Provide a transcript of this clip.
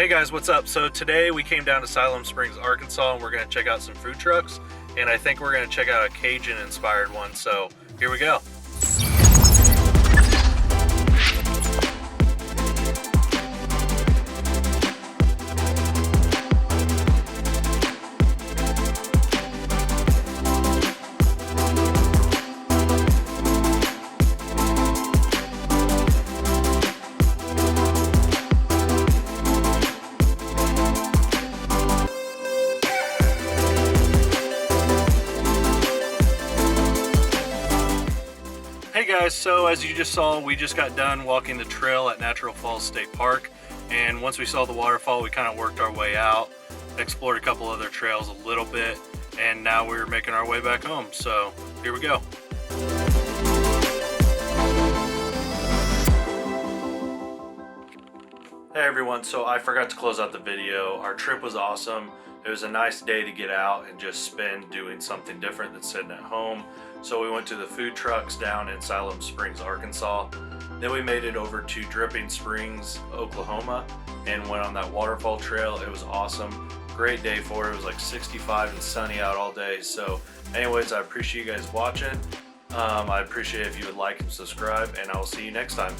Hey guys, what's up? So today we came down to Siloam Springs, Arkansas, and we're going to check out some food trucks, and I think we're going to check out a Cajun inspired one, so here we go. Hey guys, so as you just saw, we just got done walking the trail at Natural Falls State Park, and once we saw the waterfall, we kind of worked our way out, explored a couple other trails a little bit, and now we're making our way back home. So here we go. Hey everyone, so I forgot to close out the video. Our trip was awesome. It was a nice day to get out and just spend doing something different than sitting at home. So we went to the food trucks down in Siloam Springs, Arkansas. Then we made it over to Dripping Springs, Oklahoma, and went on that waterfall trail. It was awesome. Great day for it. It was like 65 and sunny out all day. So anyways, I appreciate you guys watching. I appreciate if you would like and subscribe, and I will see you next time.